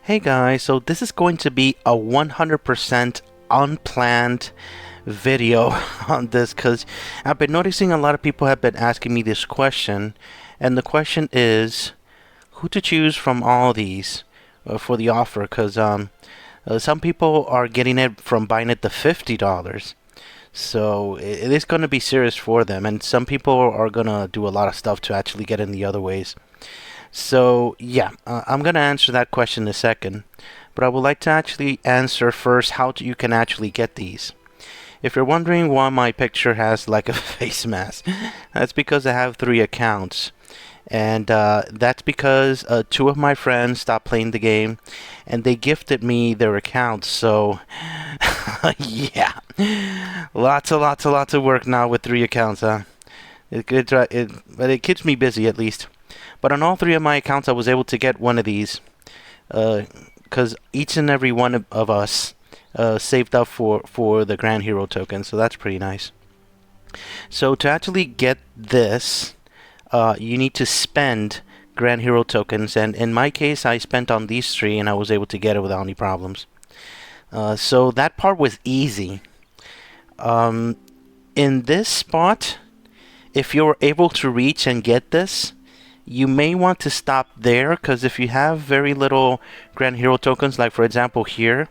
Hey guys, so this is going to be a 100% unplanned video on this because I've been noticing a lot of people have been asking me this question, and the question is who to choose from all these for the offer because some people are getting it from buying it the $50. So it is going to be serious for them, and some people are going to do a lot of stuff to actually get in the other ways. So, yeah, I'm going to answer that question in a second, but I would like to actually answer first how you can actually get these. If you're wondering why my picture has like a face mask, that's because I have 3 accounts. And that's because two of my friends stopped playing the game and they gifted me their accounts. So, yeah, lots of work now with 3 accounts, huh? But it keeps me busy at least. But on all 3 of my accounts, I was able to get one of these because each and every one of us saved up for the Grand Hero token, so that's pretty nice. So to actually get this, you need to spend Grand Hero tokens, and in my case, I spent on these 3, and I was able to get it without any problems. So that part was easy. In this spot, if you're able to reach and get this, you may want to stop there because if you have very little Grand Hero tokens, like for example here,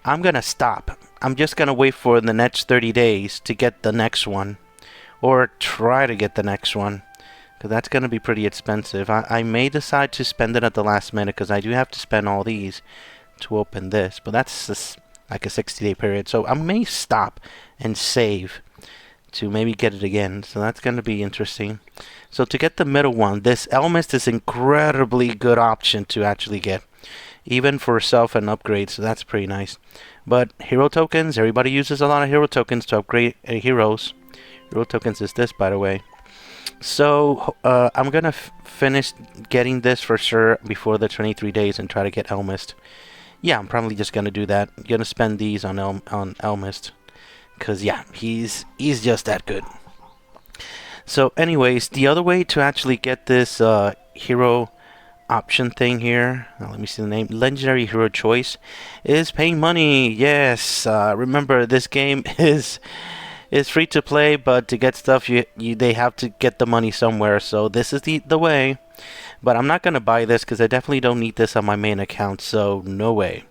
I'm going to stop. I'm just going to wait for the next 30 days to get the next one, or try to get the next one, because that's going to be pretty expensive. I may decide to spend it at the last minute because I do have to spend all these to open this, but that's just like a 60-day period. So I may stop and save to maybe get it again. So that's going to be interesting. So to get the middle one, this Elmyst is incredibly good option to actually get, even for self and upgrade. So that's pretty nice. But hero tokens, everybody uses a lot of hero tokens to upgrade heroes. Hero tokens is this, by the way. So I'm gonna finish getting this for sure before the 23 days and try to get Elmyst. Yeah, I'm probably just gonna do that. I'm gonna spend these on Elmyst. Because, yeah, he's just that good. So, anyways, the other way to actually get this hero option thing here, let me see the name, Legendary Hero Choice, is paying money. Yes, remember, this game is free to play, but to get stuff, they have to get the money somewhere. So, this is the way. But I'm not going to buy this because I definitely don't need this on my main account, so no way.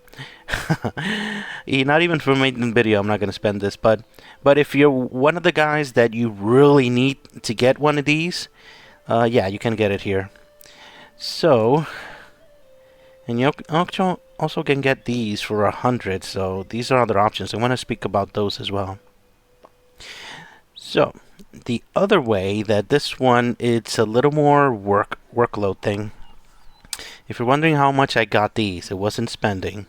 Not even for making video, I'm not going to spend this. But if you're one of the guys that you really need to get one of these, yeah, you can get it here. So, and you also can get these for 100. So these are other options. I want to speak about those as well. So the other way that this one, it's a little more workload thing. If you're wondering how much I got these, it wasn't spending.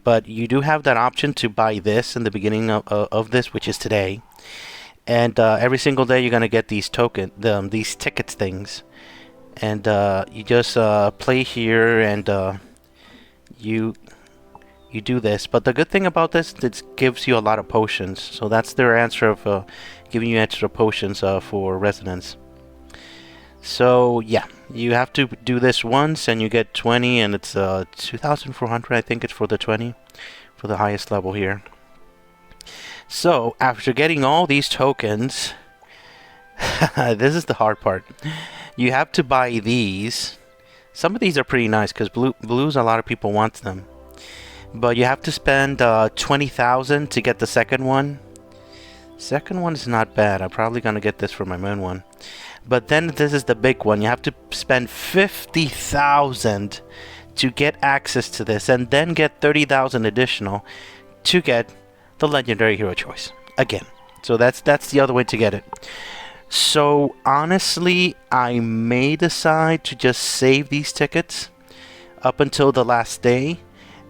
But you do have that option to buy this in the beginning of this, which is today. And every single day you're going to get these these tickets things. And you just play here and you do this. But the good thing about this, it gives you a lot of potions. So that's their answer of giving you extra potions for residents. So yeah, you have to do this once and you get 20, and it's 2,400, I think it's for the 20, for the highest level here. So after getting all these tokens, this is the hard part. You have to buy these. Some of these are pretty nice because blues, a lot of people want them. But you have to spend 20,000 to get the second one. Second one is not bad. I'm probably going to get this for my main one. But then this is the big one. You have to spend 50,000 to get access to this, and then get 30,000 additional to get the Legendary Hero Choice again. So that's the other way to get it. So honestly, I may decide to just save these tickets up until the last day,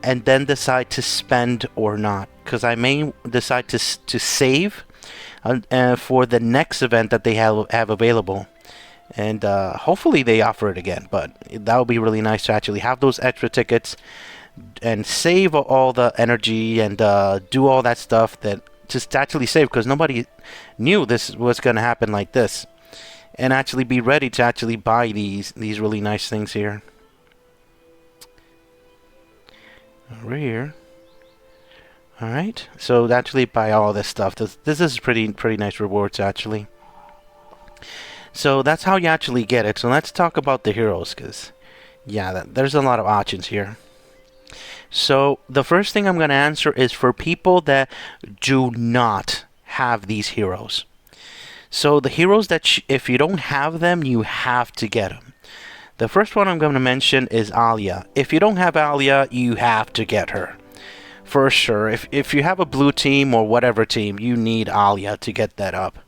and then decide to spend or not, because I may decide to save for the next event that they have available, and hopefully they offer it again. But that would be really nice to actually have those extra tickets and save all the energy and do all that stuff that just actually save, because nobody knew this was going to happen like this, and actually be ready to actually buy these really nice things here. over here. All right. So actually, buy all this stuff. This is pretty nice rewards actually. So that's how you actually get it. So let's talk about the heroes, because yeah, there's a lot of options here. So the first thing I'm going to answer is for people that do not have these heroes. So the heroes that if you don't have them, you have to get them. The first one I'm going to mention is Alia. If you don't have Alia, you have to get her. For sure. If you have a blue team or whatever team, you need Alia to get that up.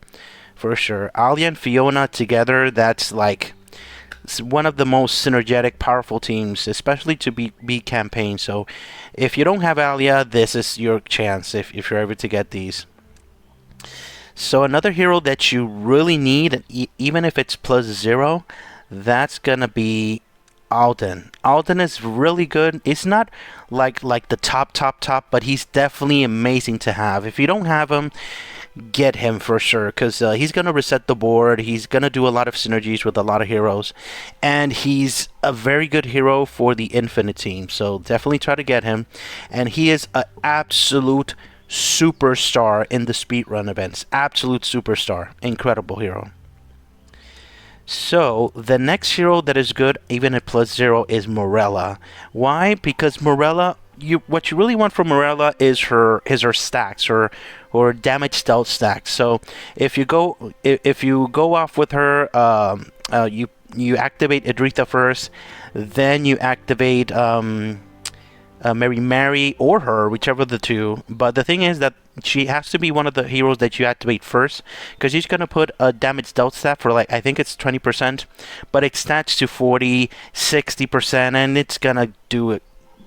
For sure. Alia and Fiona together, that's like one of the most synergetic, powerful teams, especially to beat campaign. So if you don't have Alia, this is your chance if you're able to get these. So another hero that you really need, even if it's +0, that's gonna be Alden. Alden is really good. It's not like the top, but he's definitely amazing to have. If you don't have him, get him for sure, because he's gonna reset the board. He's gonna do a lot of synergies with a lot of heroes, and he's a very good hero for the Infinite team. So definitely try to get him, and he is an absolute superstar in the speedrun events. Absolute superstar. Incredible hero. So the next hero that is good, even at +0, is Morella. Why? Because Morella, what you really want from Morella is her stacks, her damage stealth stacks. So if you go off with her, you activate Idritha first, then you activate Mary or her, whichever of the two. But the thing is that she has to be one of the heroes that you activate first, because she's going to put a damage stealth stat for I think it's 20%, but it stats to 40, 60%, and it's going to do it.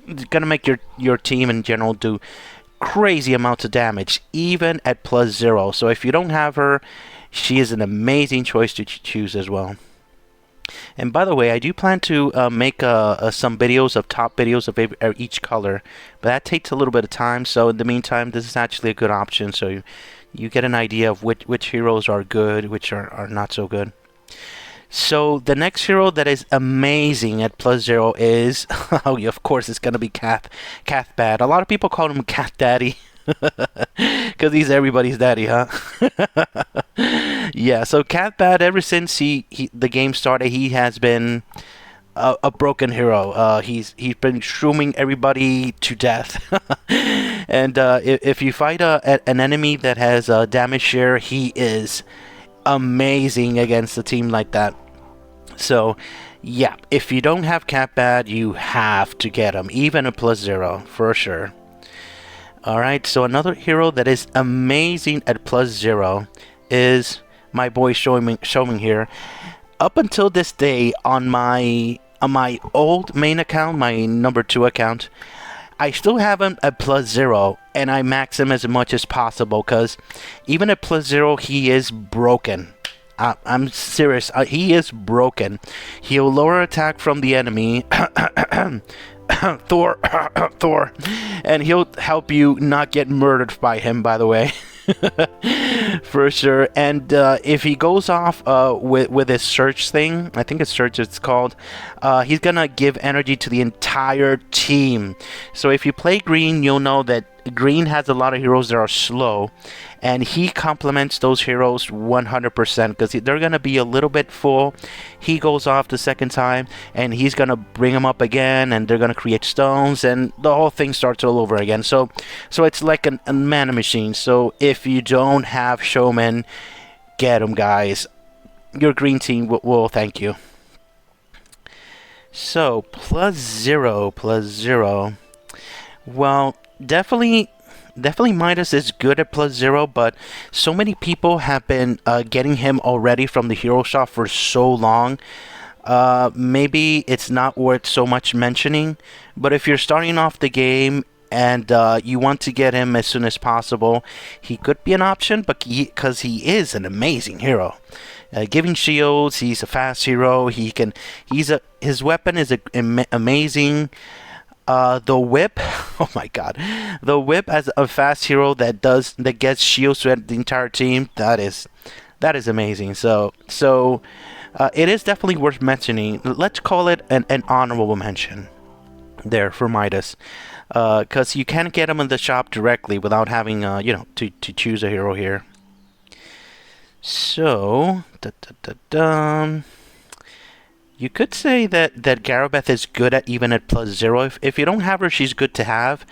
It's going to make your team in general do crazy amounts of damage, even at +0. So if you don't have her, she is an amazing choice to choose as well. And by the way, I do plan to make some videos of top videos of each color, but that takes a little bit of time. So in the meantime, this is actually a good option, so you get an idea of which heroes are good, which are not so good. So the next hero that is amazing at +0 is, oh, of course, it's going to be Cathbad. A lot of people call him Cat Daddy. Because he's everybody's daddy, huh? Yeah, so Cathbad, ever since the game started, he has been a broken hero. He's been shrooming everybody to death. And if you fight an enemy that has damage share, he is amazing against a team like that. So yeah, if you don't have Cathbad, you have to get him, even at +0, for sure. Alright, so another hero that is amazing at +0 is my boy showing here. Up until this day, on my old main account, my number 2 account, I still have him at +0, and I max him as much as possible, because even at +0, he is broken. I'm serious, he is broken. He'll lower attack from the enemy. Thor, and he'll help you not get murdered by him, by the way. For sure. And if he goes off with his search thing, I think it's search it's called, he's gonna give energy to the entire team. So if you play green, you'll know that green has a lot of heroes that are slow, and he complements those heroes 100%, because they're gonna be a little bit full. He goes off the second time, and he's gonna bring them up again, and they're gonna create stones, and the whole thing starts all over again. So it's like a mana machine. So if you don't have Showman, get him, guys. Your green team will thank you. So +0. Well, definitely Midas is good at +0, but so many people have been getting him already from the hero shop for so long. Maybe it's not worth so much mentioning, but if you're starting off the game and you want to get him as soon as possible, he could be an option, but because he is an amazing hero. Giving shields, he's a fast hero. His weapon is amazing. The whip, oh my god, the whip as a fast hero that gets shields to the entire team. That is amazing. So it is definitely worth mentioning. Let's call it an honorable mention. there for Midas. Because you can't get them in the shop directly without having, to choose a hero here. So, you could say that Garabeth is good at even at +0. If you don't have her, she's good to have.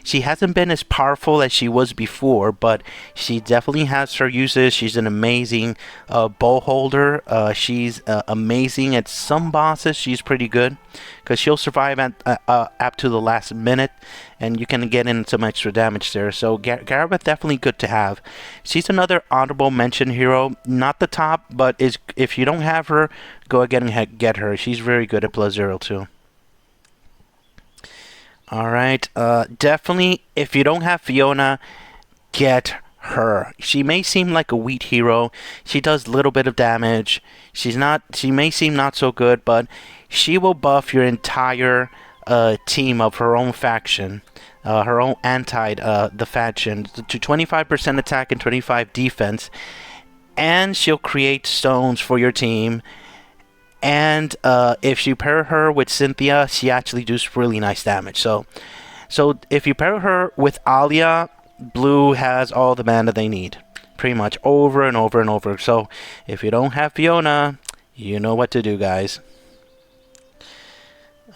She hasn't been as powerful as she was before, but she definitely has her uses. She's an amazing bow holder. She's amazing at some bosses. She's pretty good because she'll survive up to the last minute, and you can get in some extra damage there. So Garabeth definitely good to have. She's another honorable mention hero. Not the top, but if you don't have her, go ahead and get her. She's very good at +0 too. Alright, definitely, if you don't have Fiona, get her. She may seem like a weak hero. She does a little bit of damage. She may seem not so good, but she will buff your entire team of her own faction, her own the faction, to 25% attack and 25 defense. And she'll create stones for your team. And if you pair her with Cynthia, she actually does really nice damage. So if you pair her with Alia, blue has all the mana they need, pretty much over and over and over. So if you don't have Fiona, you know what to do, guys.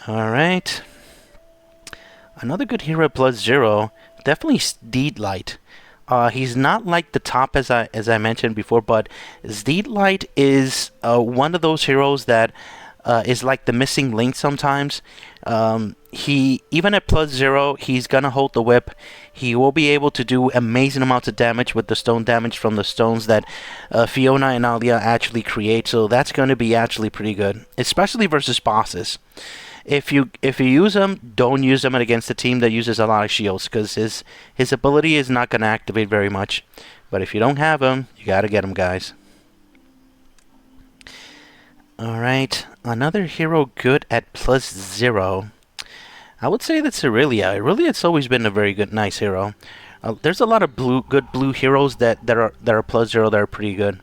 All right. Another good hero at +0, definitely Steedlight. He's not like the top as I mentioned before, but Steedlight is one of those heroes that is like the missing link sometimes. He even at +0, he's gonna hold the whip. He will be able to do amazing amounts of damage with the stone damage from the stones that Fiona and Alia actually create. So that's going to be actually pretty good, especially versus bosses. If you use him, don't use him against a team that uses a lot of shields, because his ability is not going to activate very much. But if you don't have him, you got to get him, guys. Alright, another hero good at +0. I would say that's Aurelia. Aurelia's always been a very good, nice hero. There's a lot of good blue heroes that are +0 that are pretty good.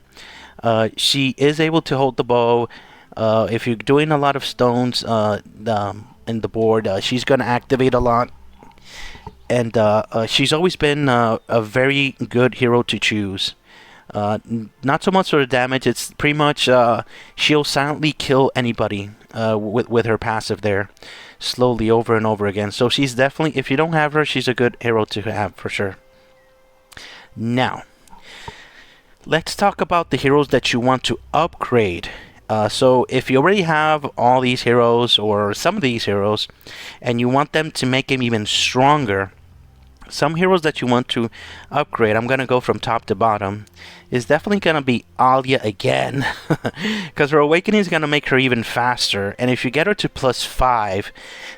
She is able to hold the bow. If you're doing a lot of stones in the board, she's going to activate a lot. And she's always been a very good hero to choose. Not so much for the damage, it's pretty much she'll silently kill anybody with her passive there, slowly over and over again. So she's definitely, if you don't have her, she's a good hero to have for sure. Now, let's talk about the heroes that you want to upgrade. So if you already have all these heroes or some of these heroes and you want them to make them even stronger, some heroes that you want to upgrade, I'm going to go from top to bottom, is definitely going to be Alia again. Because her awakening is going to make her even faster. And if you get her to +5,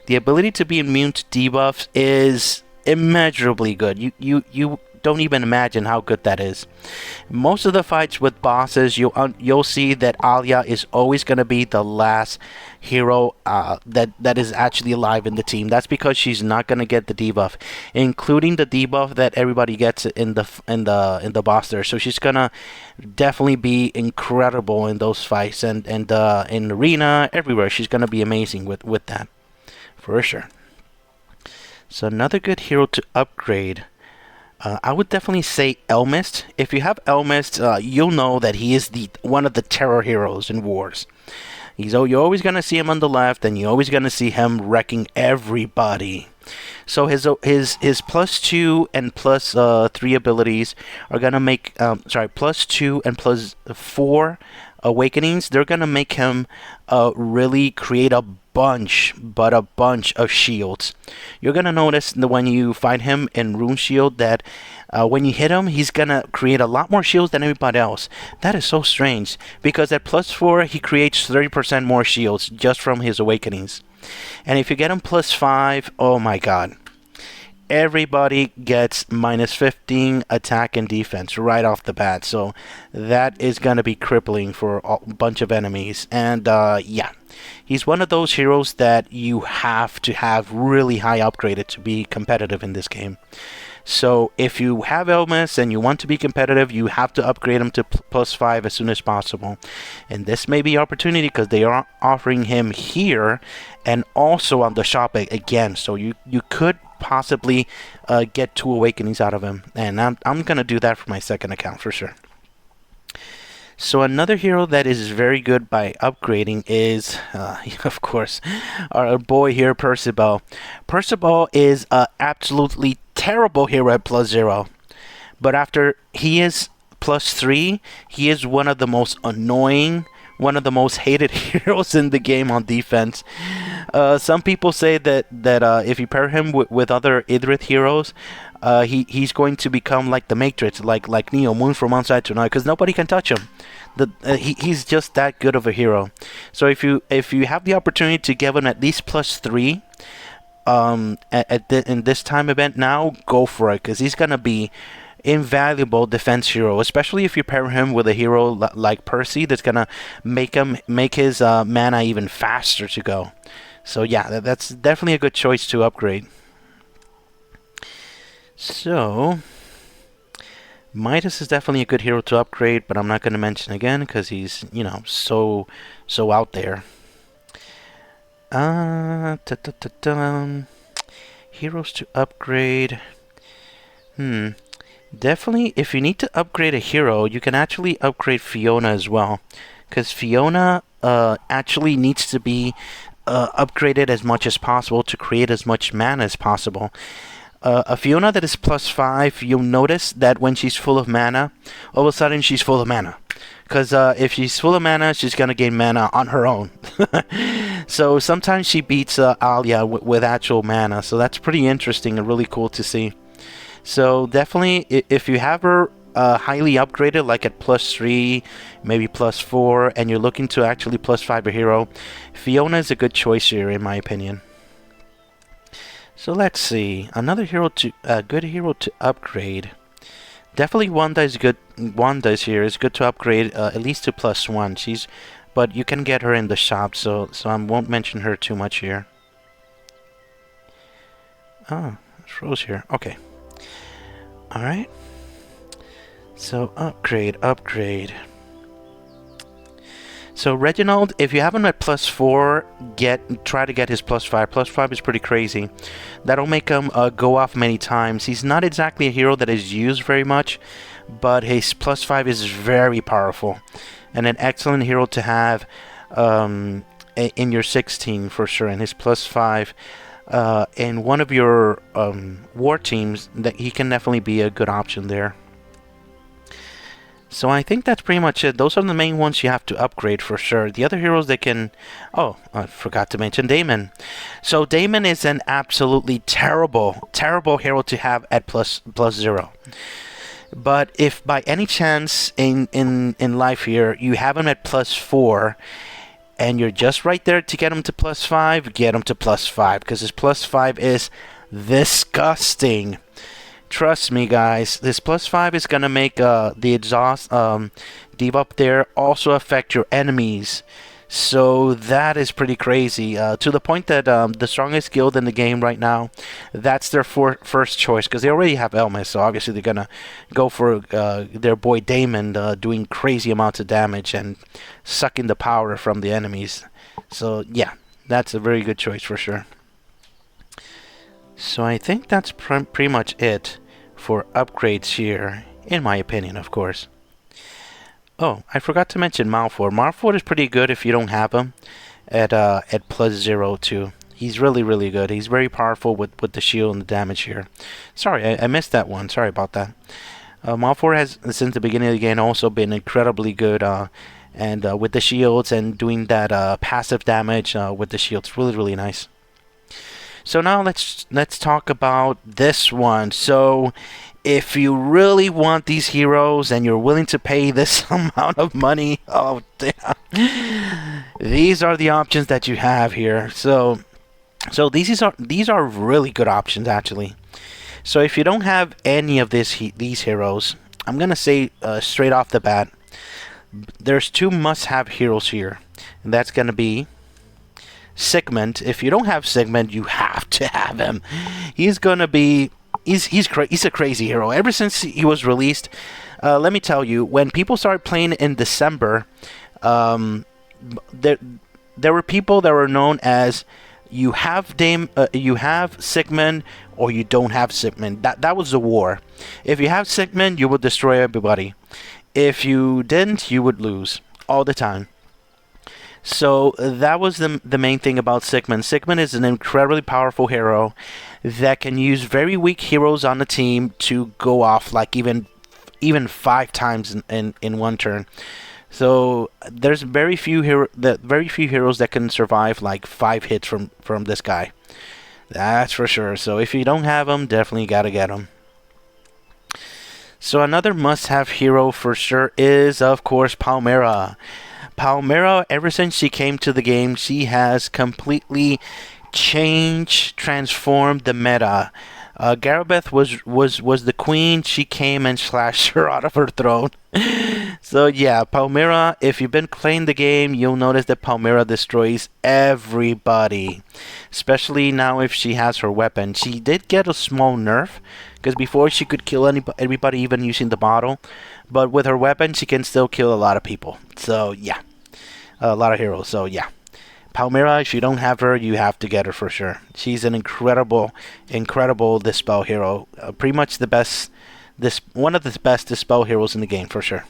the ability to be immune to debuffs is immeasurably good. You don't even imagine how good that is. Most of the fights with bosses, you'll see that Alia is always going to be the last hero that is actually alive in the team. That's because she's not going to get the debuff, including the debuff that everybody gets in the boss there. So she's gonna definitely be incredible in those fights, and in arena, everywhere. She's gonna be amazing with that for sure. So another good hero to upgrade, I would definitely say Elmyst. If you have Elmyst, you'll know that he is one of the terror heroes in wars. You're always going to see him on the left, and you're always going to see him wrecking everybody. So his +2 and +3 abilities are going to make, +2 and +4 awakenings, they're going to make him really create a bunch of shields. You're going to notice that when you find him in Rune Shield that when you hit him, he's going to create a lot more shields than everybody else. That is so strange, because at +4, he creates 30% more shields just from his awakenings. And if you get him +5, oh my god. Everybody gets -15 attack and defense right off the bat. So that is going to be crippling for a bunch of enemies. And yeah, he's one of those heroes that you have to have really high upgraded to be competitive in this game. So if you have Elmyst and you want to be competitive, you have to upgrade him to +5 as soon as possible. And this may be opportunity because they are offering him here and also on the shop again. So you could possibly get 2 awakenings out of him. And I'm going to do that for my second account for sure. So another hero that is very good by upgrading is, of course, our boy here, Percibel. Percibel is an absolutely terrible hero at +0. But after he is +3, he is one of the most annoying, one of the most hated heroes in the game on defense. Some people say that if you pair him with other Idrith heroes, he's going to become like the Matrix, like Neo, moon from one side to another, because nobody can touch him. He's just that good of a hero. So if you have the opportunity to give him at least +3 in this time event now, go for it, because he's gonna be invaluable defense hero, especially if you pair him with a hero like Perci that's gonna make his mana even faster to go. So yeah, that's definitely a good choice to upgrade. So Midas is definitely a good hero to upgrade, but I'm not going to mention again because he's, you know, so out there. Heroes to upgrade. Definitely, if you need to upgrade a hero, you can actually upgrade Fiona as well, because Fiona actually needs to be upgraded as much as possible to create as much mana as possible. A Fiona that is +5, you'll notice that when she's full of mana, all of a sudden she's full of mana. Because if she's full of mana, she's going to gain mana on her own. So sometimes she beats Alia with actual mana. So that's pretty interesting and really cool to see. So definitely, if you have her highly upgraded, like at +3, maybe +4, and you're looking to actually +5 a hero, Fiona is a good choice here, in my opinion. So let's see, another hero good hero to upgrade. Definitely Wanda is good. Wanda is here. It's good to upgrade at least to +1. But you can get her in the shop, so I won't mention her too much here. Oh, it's Rose here. Okay. All right. So upgrade. So Reginald, if you have him at +4, try to get his +5. +5 is pretty crazy. That'll make him go off many times. He's not exactly a hero that is used very much, but his +5 is very powerful and an excellent hero to have in your 16 for sure. And his +5 in one of your war teams, that he can definitely be a good option there. So I think that's pretty much it. Those are the main ones you have to upgrade for sure. The other heroes they can... Oh, I forgot to mention Damon. So Damon is an absolutely terrible hero to have at +0. But if by any chance in life here you have him at +4 and you're just right there to get him to +5, get him to +5, because his +5 is disgusting. Trust me, guys, this +5 is going to make the exhaust dev up there also affect your enemies. So that is pretty crazy. To the point that the strongest guild in the game right now, that's their first choice, because they already have Elmyst, so obviously they're going to go for their boy Damon doing crazy amounts of damage and sucking the power from the enemies. So yeah, that's a very good choice for sure. So I think that's pretty much it for upgrades here, in my opinion, of course. Oh, I forgot to mention Malfoy. Malfoy is pretty good if you don't have him at +0 too. He's really good. He's very powerful with the shield and the damage here. Sorry, I missed that one. Sorry about that. Malfoy has, since the beginning of the game, also been incredibly good and with the shields and doing that passive damage with the shields. Really nice. So now let's talk about this one. So if you really want these heroes and you're willing to pay this amount of money, oh damn, these are the options that you have here. So these are really good options actually. So if you don't have any of these heroes, I'm gonna say straight off the bat, there's 2 must-have heroes here, and that's gonna be Sigmund. If you don't have Sigmund, you have to have him. He's gonna be he's a crazy hero. Ever since he was released, let me tell you, when people started playing in December, um, there there were people that were known as you have Sigmund, or you don't have Sigmund. That was the war. If you have Sigmund, you would destroy everybody. If you didn't, you would lose all the time. So that was the main thing about Sigmund. Sigmund is an incredibly powerful hero that can use very weak heroes on the team to go off like even 5 times in one turn. So there's very few heroes that can survive like 5 hits from this guy. That's for sure. So if you don't have him, definitely gotta get him. So another must-have hero for sure is, of course, Palmyra. Palmyra, ever since she came to the game, she has completely transformed the meta. Garabeth was the queen. She came and slashed her out of her throne. So yeah, Palmyra, if you've been playing the game, you'll notice that Palmyra destroys everybody. Especially now if she has her weapon. She did get a small nerf, because before she could kill everybody even using the bottle. But with her weapon, she can still kill a lot of people. So yeah, a lot of heroes. So yeah. Palmyra, if you don't have her, you have to get her for sure. She's an incredible dispel hero. Pretty much one of the best dispel heroes in the game for sure.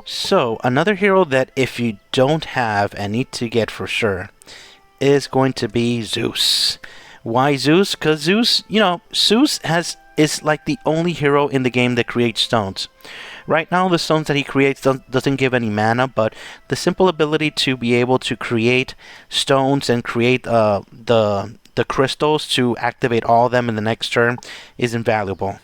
So another hero that if you don't have and need to get for sure is going to be Zeus. Why Zeus? Because Zeus, Zeus is like the only hero in the game that creates stones. Right now, the stones that he creates doesn't give any mana, but the simple ability to be able to create stones and create the crystals to activate all of them in the next turn is invaluable.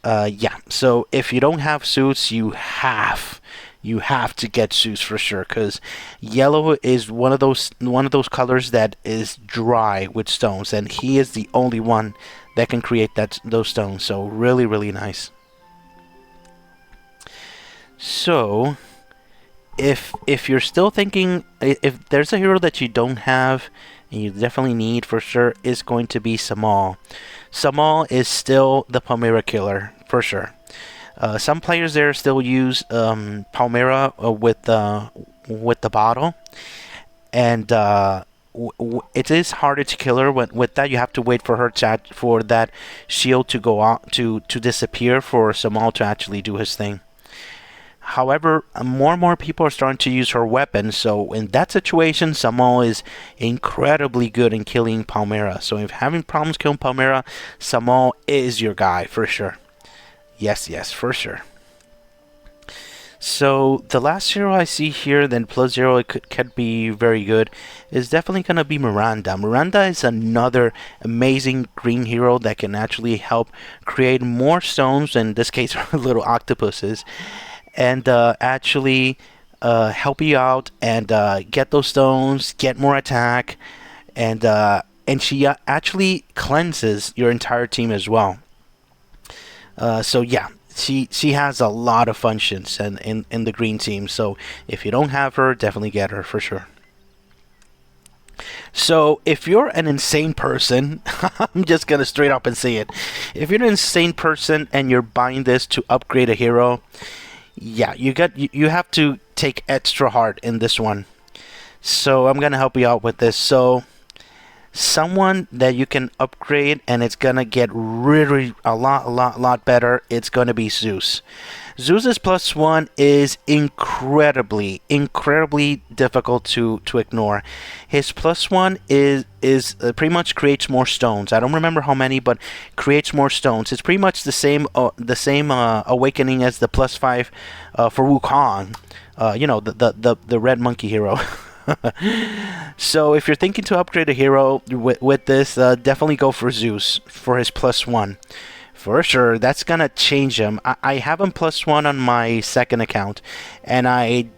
Yeah, so if you don't have Zeus, you have to get Zeus for sure, because yellow is one of those colors that is dry with stones, and he is the only one that can create those stones. So really nice. So, if you're still thinking, if there's a hero that you don't have and you definitely need for sure, is going to be Samal. Samal is still the Palmyra killer for sure. Some players there still use Palmyra with the bottle, and it is harder to kill her. With that, you have to wait for for that shield to go out to disappear for Samal to actually do his thing. However, more and more people are starting to use her weapon, so in that situation, Samal is incredibly good in killing Palmyra. So if having problems killing Palmyra, Samal is your guy for sure. Yes, for sure. So the last hero I see here, then plus 0, it could be very good, is definitely going to be Miranda. Miranda is another amazing green hero that can actually help create more stones, in this case little octopuses, and actually help you out and get those stones, get more attack, and she actually cleanses your entire team as well. So yeah, she has a lot of functions in the green team. So if you don't have her, definitely get her for sure. So if you're an insane person, I'm just gonna straight up and say it. If you're an insane person and you're buying this to upgrade a hero, yeah, you have to take extra hard in this one. So I'm gonna help you out with this. So someone that you can upgrade and it's gonna get really a lot better, it's gonna be Zeus. Zeus's +1 is incredibly difficult to ignore. His +1 is pretty much creates more stones. I don't remember how many, but creates more stones. It's pretty much the same awakening as the +5 for Wukong. The red monkey hero. So if you're thinking to upgrade a hero with this, definitely go for Zeus for his +1. For sure, that's gonna change him. I have him +1 on my second account, and I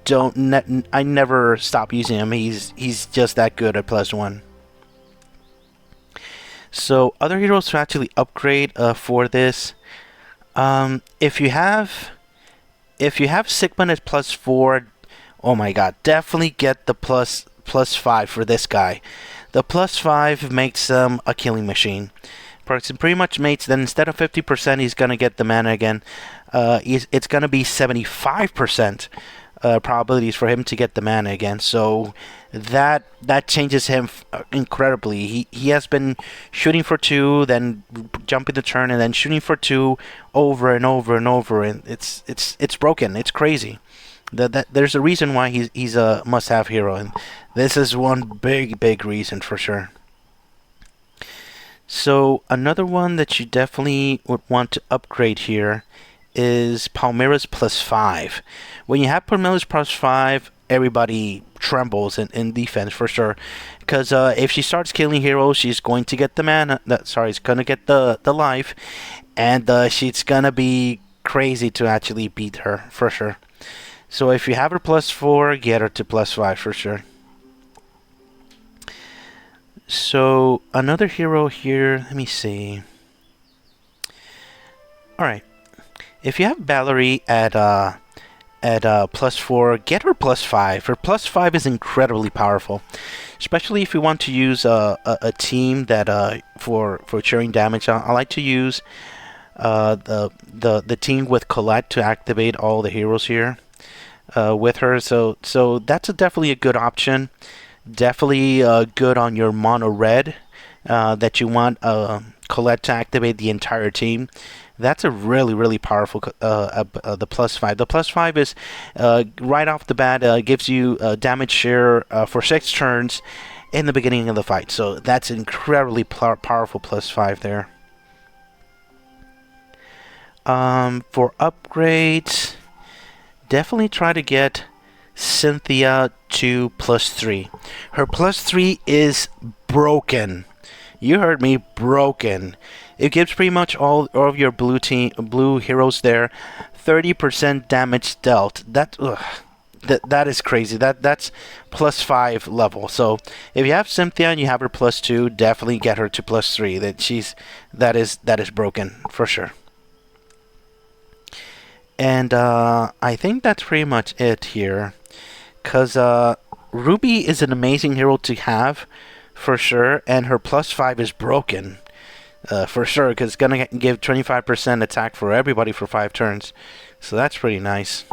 never stop using him. He's just that good at +1. So other heroes to actually upgrade for this, if you have Sigmund at +4, oh my god, definitely get the +5 for this guy. The +5 makes him a killing machine. perks, it pretty much makes then instead of 50%, he's gonna get the mana again. It's gonna be 75% probabilities for him to get the mana again. So that changes him incredibly. He has been shooting for 2, then jumping the turn, and then shooting for 2 over and over and over, and it's broken. It's crazy. There's a reason why he's a must-have hero, and this is one big reason for sure. So another one that you definitely would want to upgrade here is Palmyra's +5. When you have Palmyra's +5, everybody trembles in defense for sure, because if she starts killing heroes, she's going to get the mana. She's gonna get the life, and she's gonna be crazy to actually beat her for sure. So if you have her +4, get her to +5 for sure. So another hero here, let me see. Alright. If you have Valerie at +4, get her +5. Her +5 is incredibly powerful, especially if you want to use a team that for sharing damage. I like to use the team with Colette to activate all the heroes here with her. So that's definitely a good option. Definitely good on your mono red that you want Colette to activate the entire team. That's a really powerful the +5. The +5 is right off the bat gives you damage share for 6 turns in the beginning of the fight. So that's incredibly powerful +5 there. For upgrades, definitely try to get Cynthia to +3. Her +3 is broken. You heard me, broken. It gives pretty much all of your blue heroes there 30% damage dealt. That is crazy. That's +5 level. So if you have Cynthia and you have her +2, definitely get her to +3. That is broken for sure. And I think that's pretty much it here. Because Ruby is an amazing hero to have, for sure, and her +5 is broken, for sure, because it's going to give 25% attack for everybody for 5 turns. So that's pretty nice.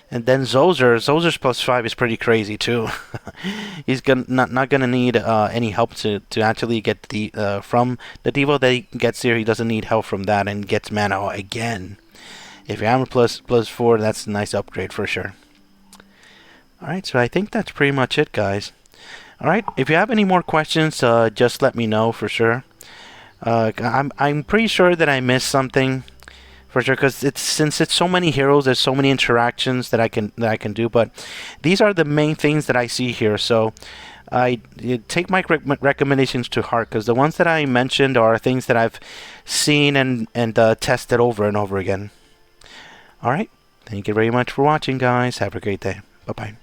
And then Zozer's +5 is pretty crazy too. He's not gonna need any help to actually get the from the Devo that he gets here. He doesn't need help from that, and gets mana again. If you have a +4, that's a nice upgrade for sure. Alright, so I think that's pretty much it, guys. Alright, if you have any more questions, just let me know for sure. I'm pretty sure that I missed something for sure, because since it's so many heroes, there's so many interactions that I can do. But these are the main things that I see here. So I take my recommendations to heart, because the ones that I mentioned are things that I've seen and tested over and over again. Alright, thank you very much for watching, guys. Have a great day. Bye-bye.